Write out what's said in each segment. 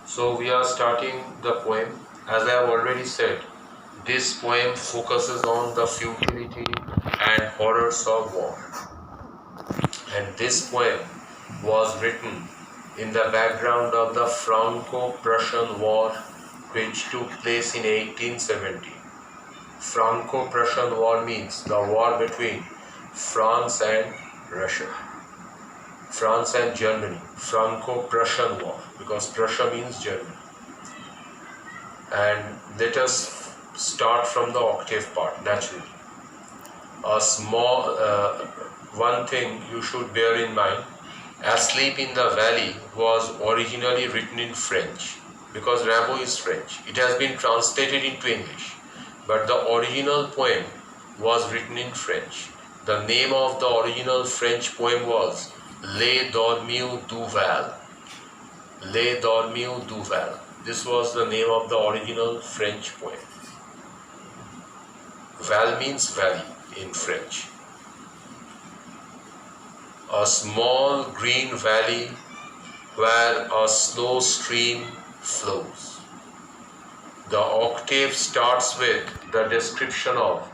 So we are starting the poem. As I have already said, this poem focuses on the futility and horrors of war. And this poem was written in the background of the Franco-Prussian War, which took place in 1870. Franco-Prussian War means the war between France and Russia. France and Germany, Franco-Prussian War, because Prussia means Germany. And let us start from the octave part, naturally. A small, one thing you should bear in mind, Asleep in the Valley was originally written in French, because Rimbaud is French. It has been translated into English, but the original poem was written in French. The name of the original French poem was Les Dormiaux du Val. Les Dormiaux du Val. This was the name of the original French poem. Val means valley in French. A small green valley where a slow stream flows. The octave starts with the description of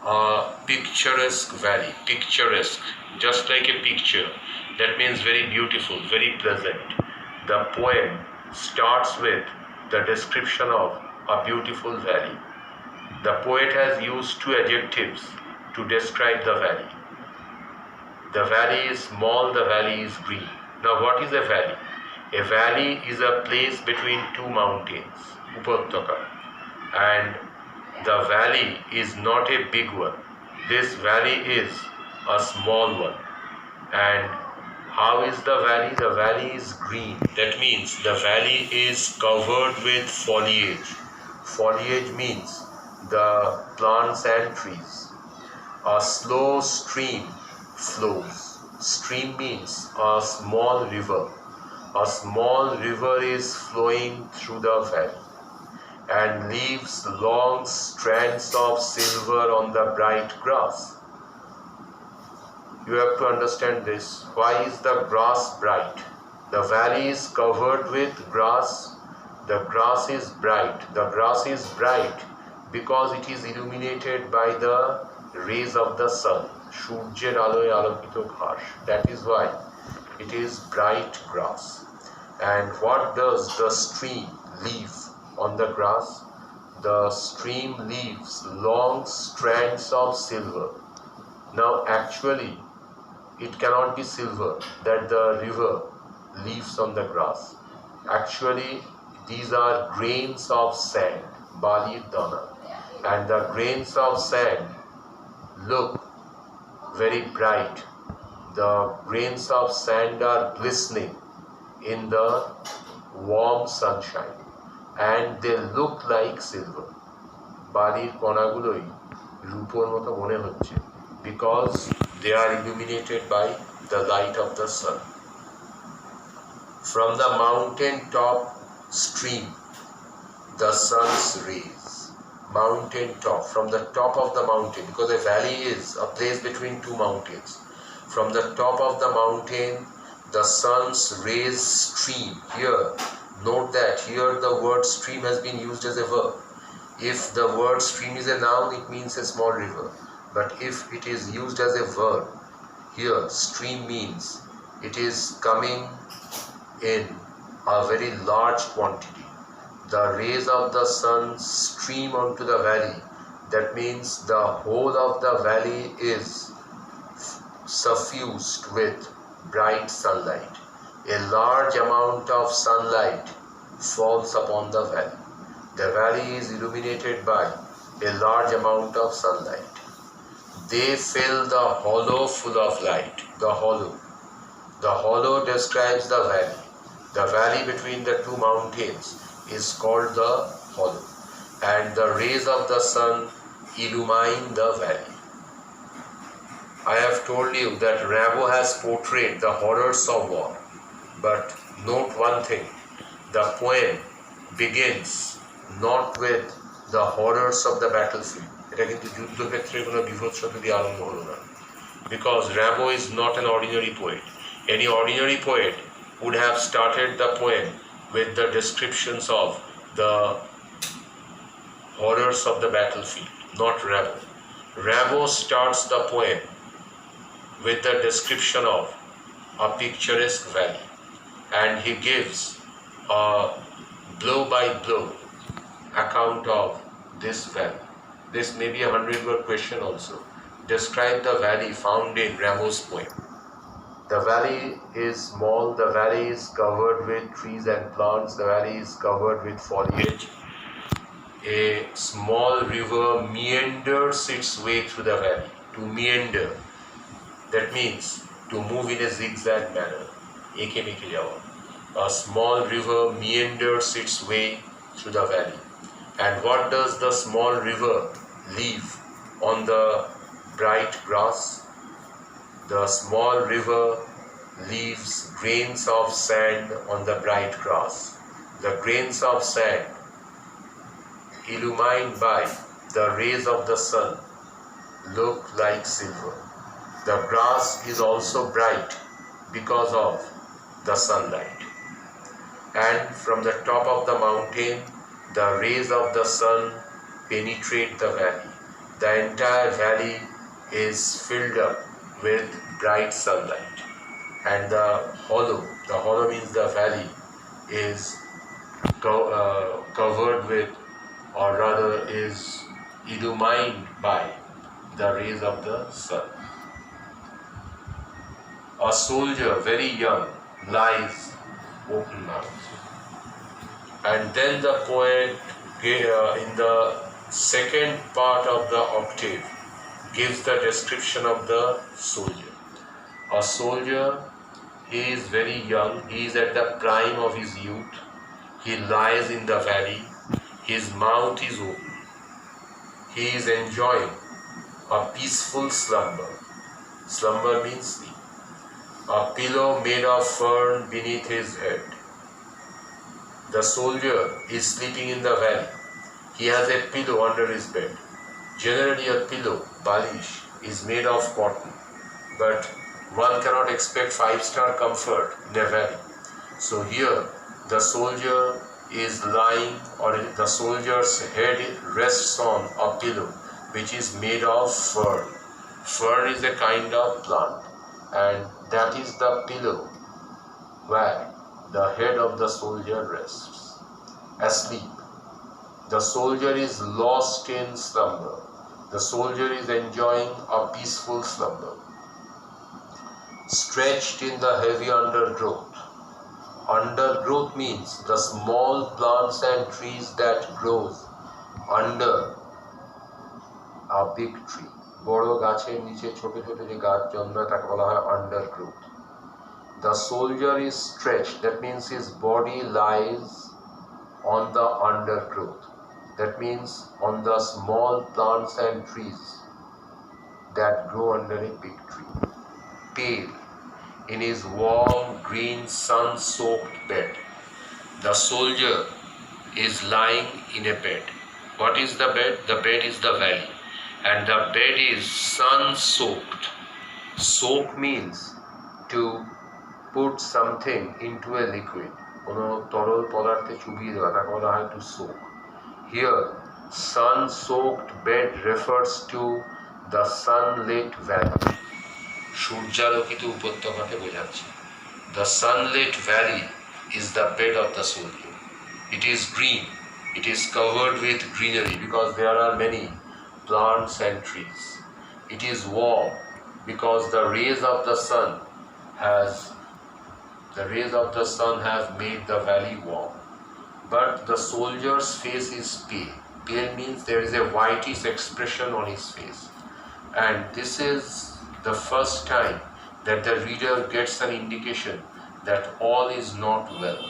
a picturesque valley. Picturesque, just like a picture. That means very beautiful, very pleasant. The poem starts with the description of a beautiful valley. The poet has used two adjectives to describe the valley. The valley is small, the valley is green. Now what is a valley? A valley is a place between two mountains, Upattaka. And the valley is not a big one. This valley is a small one. And how is the valley? The valley is green. That means the valley is covered with foliage. Foliage means the plants and trees. A slow stream flows. Stream means a small river. A small river is flowing through the valley and leaves long strands of silver on the bright grass. You have to understand this. Why is the grass bright? The valley is covered with grass. The grass is bright. The grass is bright because it is illuminated by the rays of the sun. Surjer aloye alokito ghash. That is why it is bright grass. And what does the stream leave on the grass? The stream leaves long strands of silver. Now actually, it cannot be silver that the river leaves on the grass. Actually, these are grains of sand, bali dana. And the grains of sand look very bright. The grains of sand are glistening in the warm sunshine and they look like silver. বালির কণাগুলোই রূপোর মতো মনে হচ্ছে because they are illuminated by the light of the sun. From the mountain top stream the sun's rays. Mountain top, from the top of the mountain, because a valley is a place between two mountains. From the top of the mountain the sun's rays stream. Here, note that here the word stream has been used as a verb. If the word stream is a noun, it means a small river. But if it is used as a verb, here stream means it is coming in a very large quantity. The rays of the sun stream onto the valley. That means the whole of the valley is suffused with bright sunlight. A large amount of sunlight falls upon the valley. The valley is illuminated by a large amount of sunlight. They fill the hollow full of light. The hollow. The hollow describes the valley. The valley between the two mountains is called the hollow. And the rays of the sun illumine the valley. I have told you that Rimbaud has portrayed the horrors of war. But note one thing. The poem begins not with the horrors of the battlefield. এটা কিন্তু যুদ্ধক্ষেত্রে কোনো বিভৎসতা দিয়ে আরম্ভ হলো না. Because Rimbaud is not an ordinary poet. Any ordinary poet would have started the poem with the descriptions of the horrors of the battlefield, not Rimbaud. Rimbaud starts the poem with the description of a picturesque valley, and he gives a blow-by-blow account of this valley. This may be a 100-word question also. Describe the valley found in Rimbaud's poem. The valley is small, the valley is covered with trees and plants, the valley is covered with foliage. A small river meanders its way through the valley. To meander, that means to move in a zigzag manner. A small river meanders its way through the valley. And what does the small river leave on the bright grass? The small river leaves grains of sand on the bright grass. The grains of sand, illumined by the rays of the sun, look like silver. The grass is also bright because of the sunlight. And from the top of the mountain, the rays of the sun penetrate the valley. The entire valley is filled up with bright sunlight. And the hollow means the valley, is covered with, or rather is illumined by the rays of the sun. A soldier, very young, lies open mouthed. And then the poet, in the second part of the octave, gives the description of the soldier. A soldier, he is very young, he is at the prime of his youth, he lies in the valley, his mouth is open, he is enjoying a peaceful slumber. Slumber means sleep. A pillow made of fern beneath his head. The soldier is sleeping in the valley. He has a pillow under his bed. Generally a pillow, balish, is made of cotton, but one cannot expect 5-star comfort in a valley. So here the soldier is lying, or the soldier's head rests on a pillow which is made of fern. Fern is a kind of plant, and that is the pillow where the head of the soldier rests, asleep. The soldier is lost in slumber. The soldier is enjoying a peaceful slumber. Stretched in the heavy undergrowth. Undergrowth means the small plants and trees that grows under a big tree. বড় গাছের নিচে ছোট ছোট যে গাছ জন্মায় তাকে বলা হয় undergrowth. The soldier is stretched, that means his body lies on the undergrowth. That means on the small plants and trees that grow under a big tree. Pale, in his warm, green, sun-soaked bed. The soldier is lying in a bed. What is the bed? The bed is the valley. And the bed is sun-soaked. Soak means to put something into a liquid. কোনো তরল পদার্থে চুবিয়ে দেওয়া, তাকে বলা হয় to soak. Here, sun-soaked bed refers to the sunlit valley. সূর্যালোকিত উপত্যকাকে বোঝাচ্ছে. The sunlit valley is the bed of the soldier. It is green. It is covered with greenery because there are many plants and trees. It is warm because the rays of the sun have made the valley warm. But the soldier's face is pale. Pale means there is a whitish expression on his face. And this is the first time that the reader gets an indication that all is not well,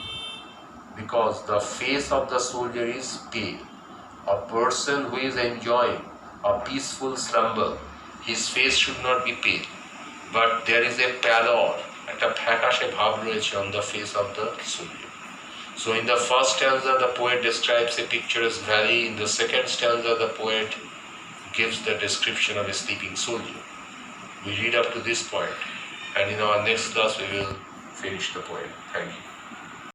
because the face of the soldier is pale. A person who is enjoying a peaceful slumber, his face should not be pale, but there is a pallor, একটা ফ্যাকাশে ভাব রয়েছে on the face of the soldier. So in the first stanza the poet describes a picturesque valley. In the second stanza the poet gives the description of a sleeping soldier. We read up to this point, and in our next class we will finish the poem. Thank you.